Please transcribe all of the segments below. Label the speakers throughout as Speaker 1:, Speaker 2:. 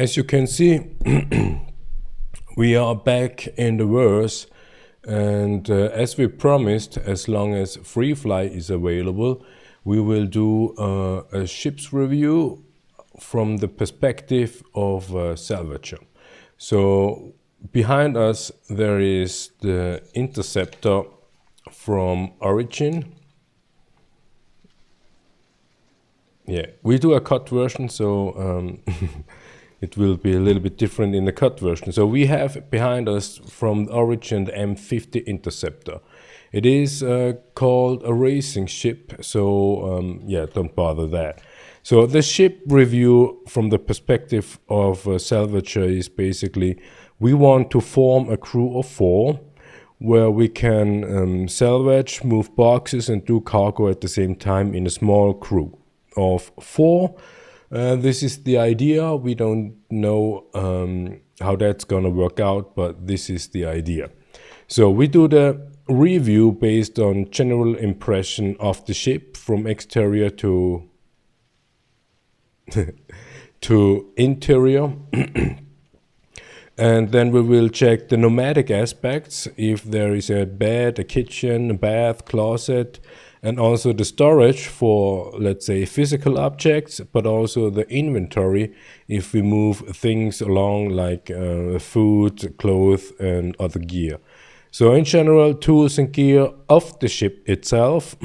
Speaker 1: As you can see, we are back in the verse, and as we promised, as long as free fly is available, we will do a ship's review from the perspective of a salvager. So behind us there is the Interceptor from origin. Yeah, we do a cut version, so it will be a little bit different in the cut version. So we have behind us from origin the M50 Interceptor. It is called a racing ship, so yeah, don't bother that. So the ship review from the perspective of a salvager is basically we want to form a crew of 4 where we can salvage, move boxes and do cargo at the same time in a small crew of 4. This is the idea. We don't know how that's gonna work out, but this is the idea. So we do the review based on general impression of the ship from exterior to interior. And then we will check the nomadic aspects, if there is a bed, a kitchen, a bath, closet, and also the storage for, let's say, physical objects, but also the inventory if we move things along like food, clothes, and other gear. So in general, tools and gear of the ship itself,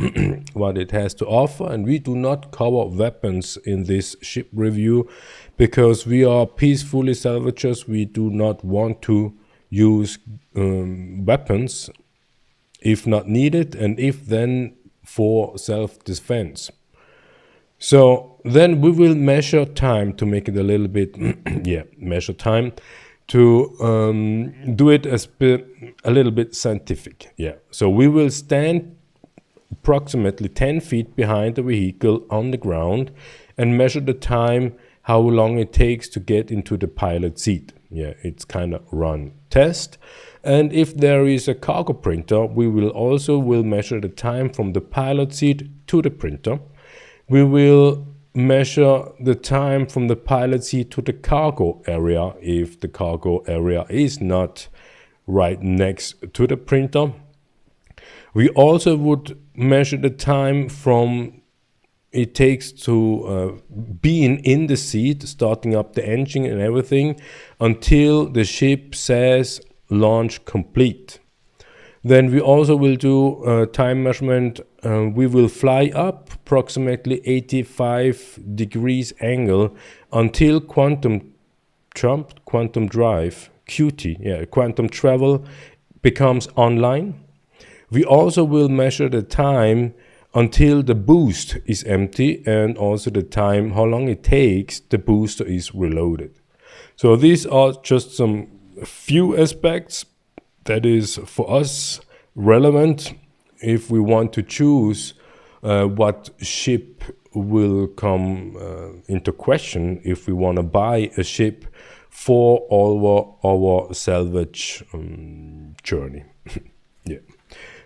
Speaker 1: what it has to offer, and we do not cover weapons in this ship review because we are peacefully salvagers. We do not want to use weapons if not needed, and if then for self-defense. So then we will measure time to make it a little bit, yeah, measure time to do it a little bit scientific. Yeah. So we will stand approximately 10 feet behind the vehicle on the ground and measure the time, how long it takes to get into the pilot seat. Yeah, it's kind of run test. And if there is a cargo printer, we will also measure the time from the pilot seat to the printer. We will measure the time from the pilot seat to the cargo area if the cargo area is not right next to the printer. We also would measure the time from it takes to being in the seat, starting up the engine and everything, until the ship says launch complete. Then we also will do time measurement. We will fly up approximately 85 degrees angle until quantum drive, QT, yeah, quantum travel becomes online. We also will measure the time until the boost is empty, and also the time how long it takes the booster is reloaded. So these are just some few aspects that is for us relevant if we want to choose what ship will come into question if we want to buy a ship for our salvage journey. Yeah,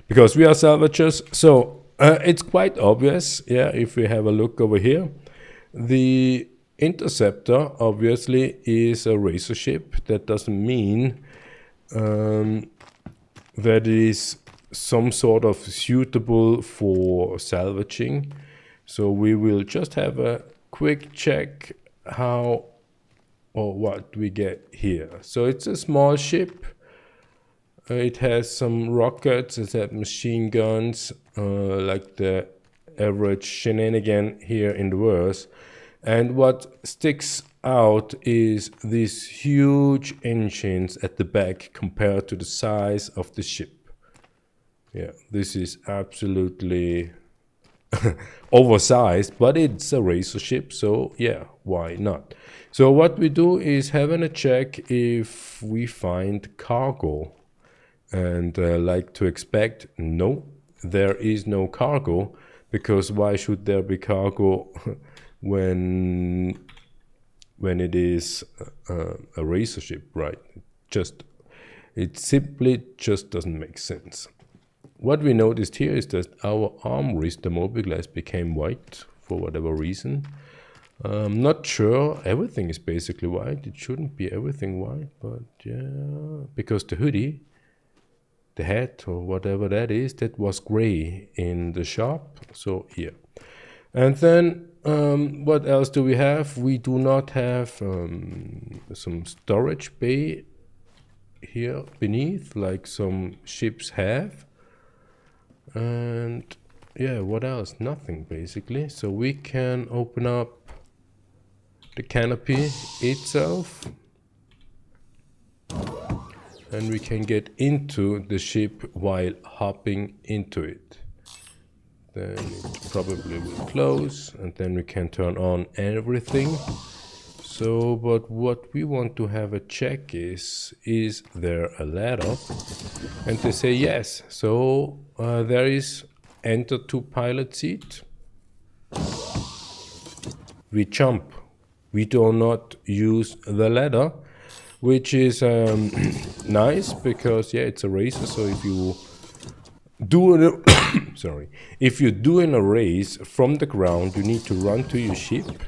Speaker 1: because we are salvagers, so it's quite obvious. Yeah, if we have a look over here, the Interceptor obviously is a racer ship. That doesn't mean that is some sort of suitable for salvaging. So we will just have a quick check how or what we get here. So it's a small ship. It has some rockets, it has machine guns, like the average shenanigan here in the verse. And what sticks out is these huge engines at the back compared to the size of the ship. Yeah, this is absolutely oversized, but it's a racer ship, so yeah, why not? So what we do is having a check if we find cargo. And like to expect, no, there is no cargo, because why should there be cargo when it is a racer ship, right? It simply just doesn't make sense. What we noticed here is that our armrest, the mobilglass, became white for whatever reason. I'm not sure everything is basically white. It shouldn't be everything white, but yeah, because the hoodie, the hat or whatever that is, that was gray in the shop. So yeah. And then what else do we have? We do not have some storage bay here beneath, like some ships have. And yeah, what else? Nothing basically. So we can open up the canopy itself, and we can get into the ship while hopping into it. Then it probably will close, and then we can turn on everything. So, but what we want to have a check is there a ladder? And they say yes. So there is enter to pilot seat. We jump. We do not use the ladder, which is nice because yeah, it's a racer. So if you do if you're doing a race from the ground, you need to run to your ship,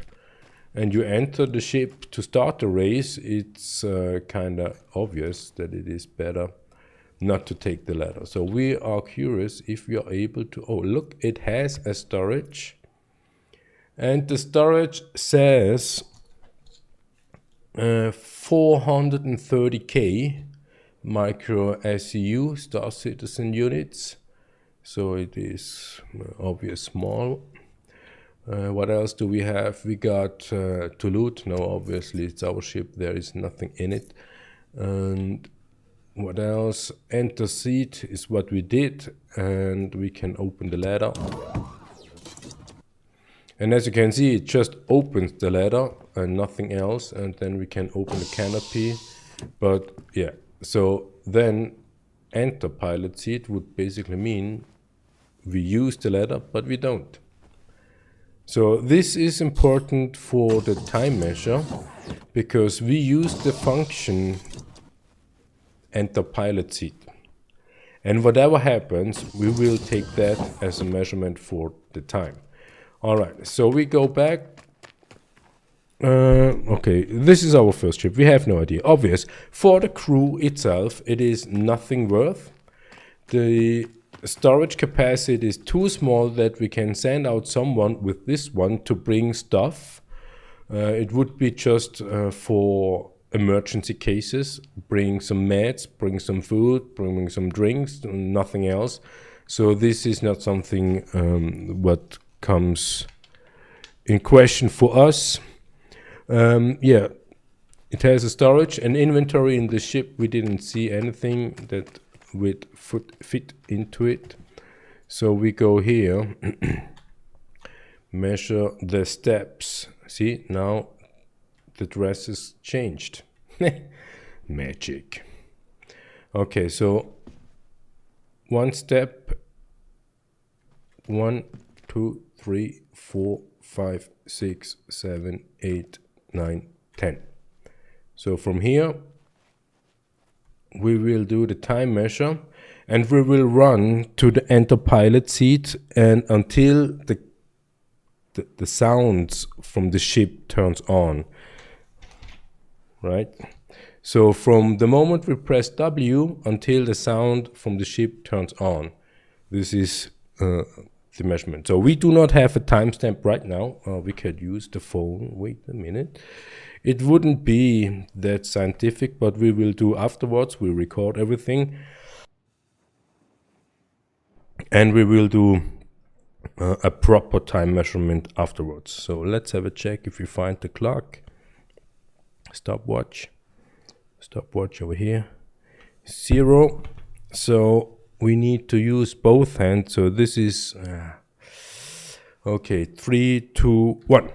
Speaker 1: and you enter the ship to start the race. It's kind of obvious that it is better not to take the ladder. So we are curious if we are able to. Oh, look, it has a storage, and the storage says 430k micro SCU Star Citizen units. So it is obvious small. What else do we have? We got to loot. No, obviously it's our ship. There is nothing in it. And what else? Enter seat is what we did, and we can open the ladder. And as you can see, it just opens the ladder and nothing else, and then we can open the canopy. But yeah, so then enter pilot seat would basically mean we use the ladder, but we don't. So this is important for the time measure, because we use the function enter pilot seat. And whatever happens, we will take that as a measurement for the time. All right, so we go back. Okay, this is our first ship. We have no idea. Obvious. For the crew itself, it is nothing worth. The storage capacity is too small that we can send out someone with this one to bring stuff. It would be just for emergency cases. Bring some meds, bring some food, bring some drinks, nothing else. So this is not something what comes in question for us. Yeah, it has a storage and inventory in the ship. We didn't see anything that would fit into it. So we go here, measure the steps. See, now the dress is changed. Magic. Okay, so one step, 1, 2, 3, 4, 5, 6, 7, 8, 9, 10. So from here we will do the time measure, and we will run to the enter pilot seat, and until the sounds from the ship turns on, right? So from the moment we press W until the sound from the ship turns on, this is the measurement. So we do not have a timestamp right now. We could use the phone. Wait a minute. It wouldn't be that scientific, but we will do afterwards. We'll record everything, and we will do a proper time measurement afterwards. So let's have a check if we find the clock. Stopwatch over here, 0. So we need to use both hands. So this is okay, 3, 2, 1.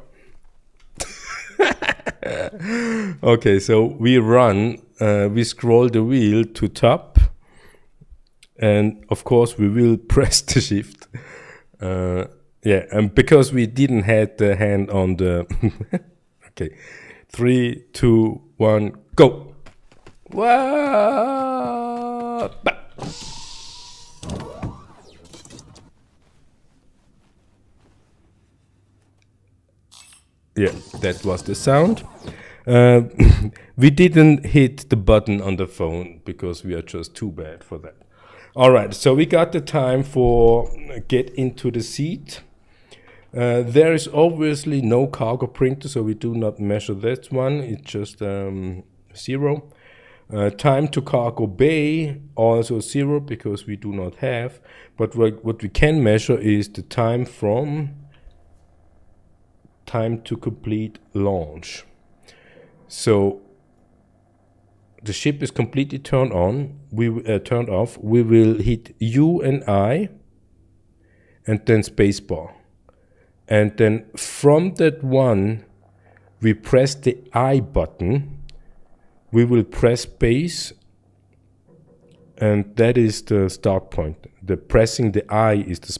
Speaker 1: Okay, so we run, we scroll the wheel to top, and of course we will press the shift. Yeah, and because we didn't have the hand on the okay, 3, 2, 1, go. What? Yeah, that was the sound. We didn't hit the button on the phone because we are just too bad for that. All right, so we got the time for get into the seat. There is obviously no cargo printer, so we do not measure that one. It's just 0. Time to cargo bay, also 0 because we do not have. But what we can measure is the time from time to complete launch. So the ship is completely turned on. Turned off. We will hit U and I, and then spacebar. And then from that one, we press the I button. We will press space, and that is the start point. The pressing the I is the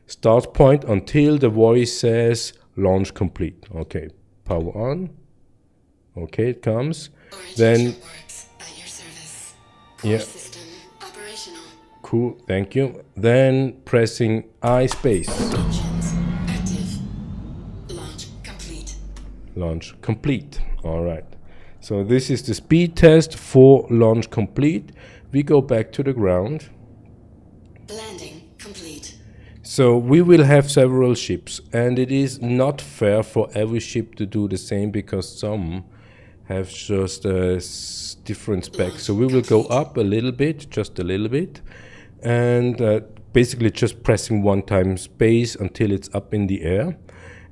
Speaker 1: start point until the voice says launch complete. Okay, power on. Okay, it comes. Then at your service. Core system operational. Cool, thank you. Then pressing I space. Engines active. Launch complete. Launch complete. All right. So this is the speed test for launch complete. We go back to the ground. Landing complete. So we will have several ships, and it is not fair for every ship to do the same because some have just different specs. So we will go up a little bit, just a little bit, and basically just pressing one time space until it's up in the air.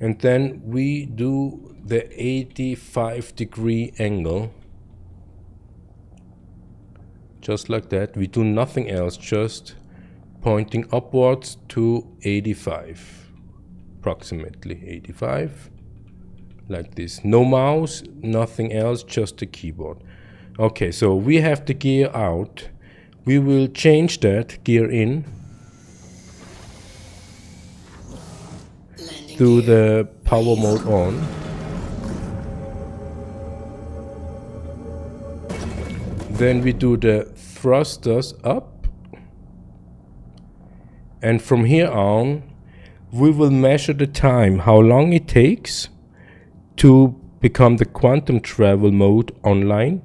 Speaker 1: And then we do the 85-degree angle, just like that. We do nothing else, just pointing upwards to 85, approximately 85. Like this. No mouse, nothing else, just the keyboard. Okay, so we have the gear out. We will change that gear in to the power mode on. Then we do the thrusters up. And from here on, we will measure the time, how long it takes to become the quantum travel mode online,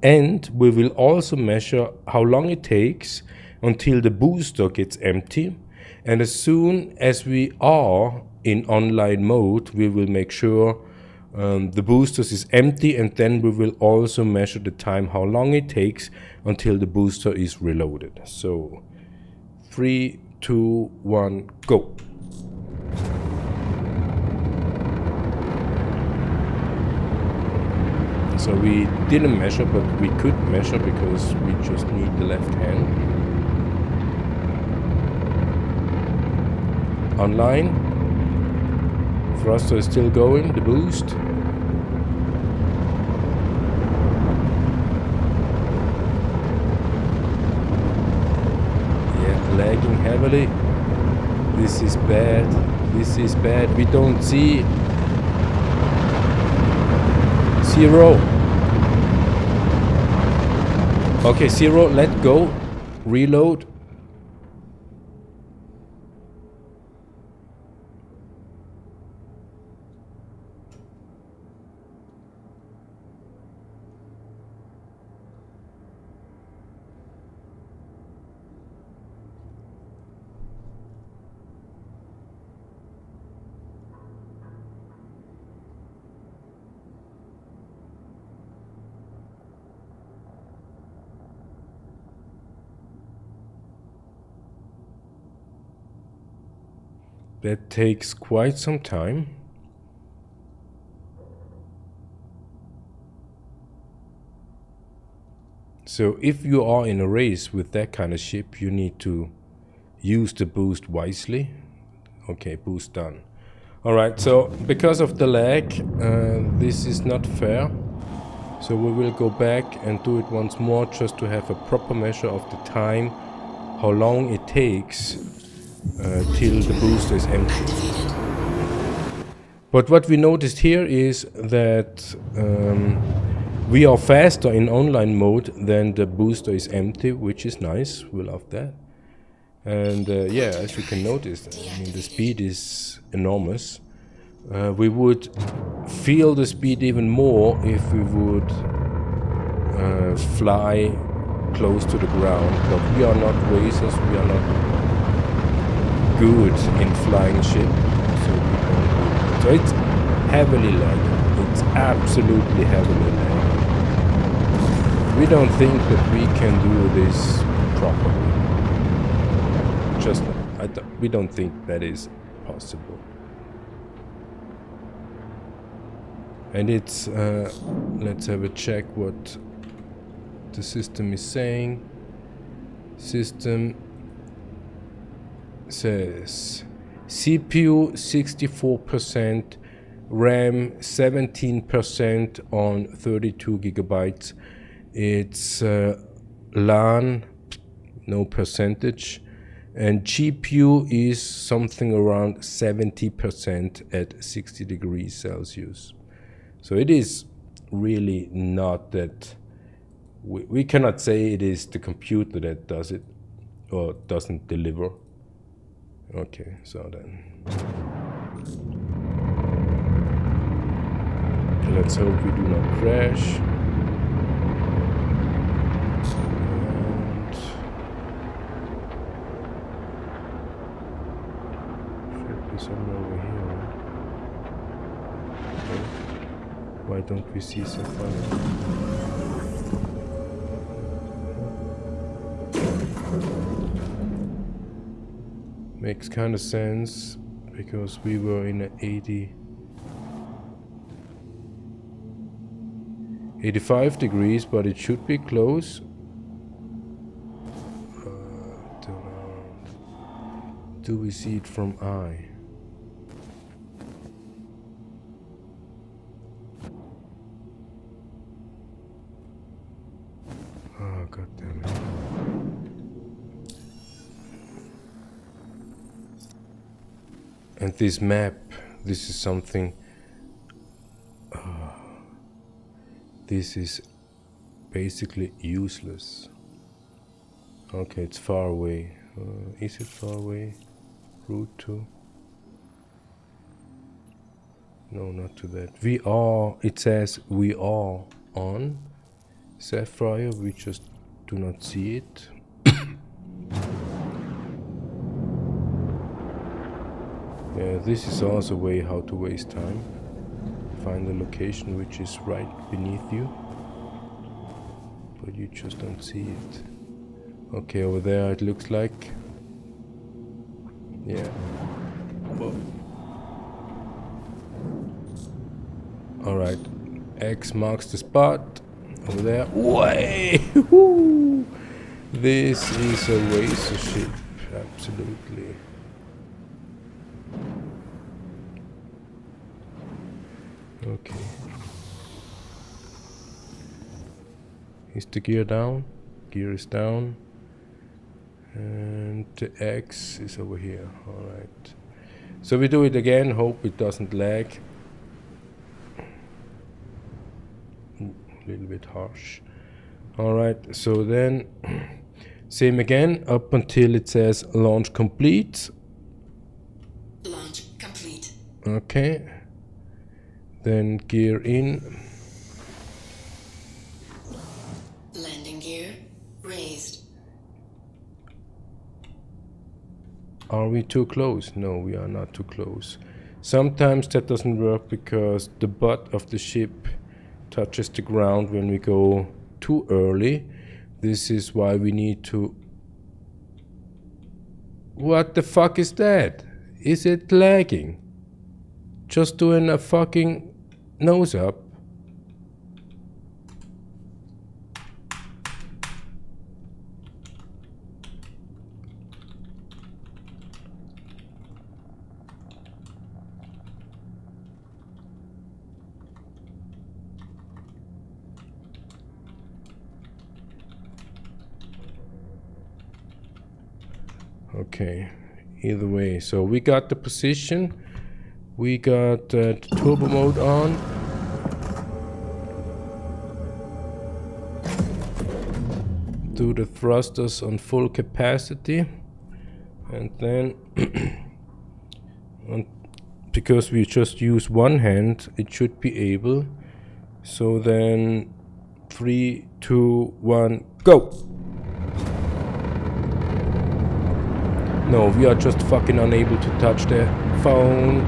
Speaker 1: and we will also measure how long it takes until the booster gets empty. And as soon as we are in online mode, we will make sure the boosters is empty, and then we will also measure the time, how long it takes until the booster is reloaded. So 3, 2, 1, go. So we didn't measure, but we could measure because we just need the left hand. Online. Thruster is still going, the boost. Yeah, lagging heavily. This is bad. This is bad. We don't see 0. Okay, 0, let go, reload. That takes quite some time. So if you are in a race with that kind of ship, you need to use the boost wisely. Okay, boost done. Alright, so because of the lag, this is not fair. So we will go back and do it once more just to have a proper measure of the time, how long it takes till the booster is empty. But what we noticed here is that we are faster in online mode than the booster is empty, which is nice. We love that. And yeah, as you can notice, I mean, the speed is enormous. We would feel the speed even more if we would fly close to the ground, but we are not racers, we are not good in flying ship, so we don't do it. So it's heavily lagging, it's absolutely heavily lagging. We don't think that we can do this properly. Just, we don't think that is possible. And it's, let's have a check what the system is saying. System says CPU 64%, RAM 17% on 32 gigabytes. It's LAN, no percentage, and GPU is something around 70% at 60 degrees Celsius. So it is really not that, we cannot say it is the computer that does it or doesn't deliver. Okay, so then let's hope we do not crash. And should be somewhere over here. Okay. Why don't we see so far? Makes kind of sense because we were in a 85 degrees, but it should be close. Turn around. Do we see it from I? Oh, god damn it. And this map, this is something, this is basically useless. Okay, it's far away. Is it far away? Route to? No, not to that. We are, it says we are on Sapphire, we just do not see it. Yeah, this is also a way how to waste time. Find the location which is right beneath you, but you just don't see it. Okay, over there it looks like. Yeah. Whoa. Alright, X marks the spot. Over there. Way! This is a racer ship, absolutely. Okay. Is the gear down? Gear is down. And the X is over here. Alright. So we do it again, hope it doesn't lag. A little bit harsh. Alright, so then same again up until it says launch complete.
Speaker 2: Launch complete.
Speaker 1: Okay. Then gear in.
Speaker 2: Landing gear raised.
Speaker 1: Are we too close? No, we are not too close. Sometimes that doesn't work because the butt of the ship touches the ground when we go too early. This is why we need to... What the fuck is that? Is it lagging? Just doing a fucking nose up. Okay, either way, so we got the position, we got the turbo mode on. Do the thrusters on full capacity, and then because we just use one hand, it should be able. So then 3, 2, 1, go! No, we are just fucking unable to touch the phone.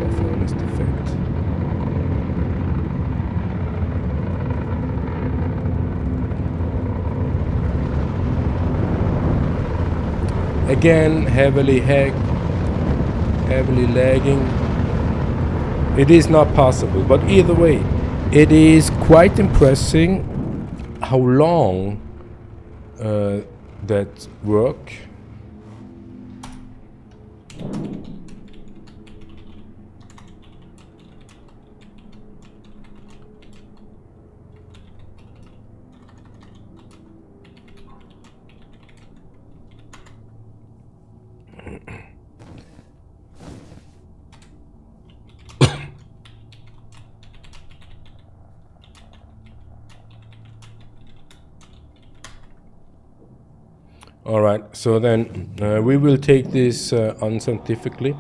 Speaker 1: Our phone is defect. Again, heavily lagging. It is not possible, but either way, it is quite impressive how long that work. All right, so then we will take this unscientifically.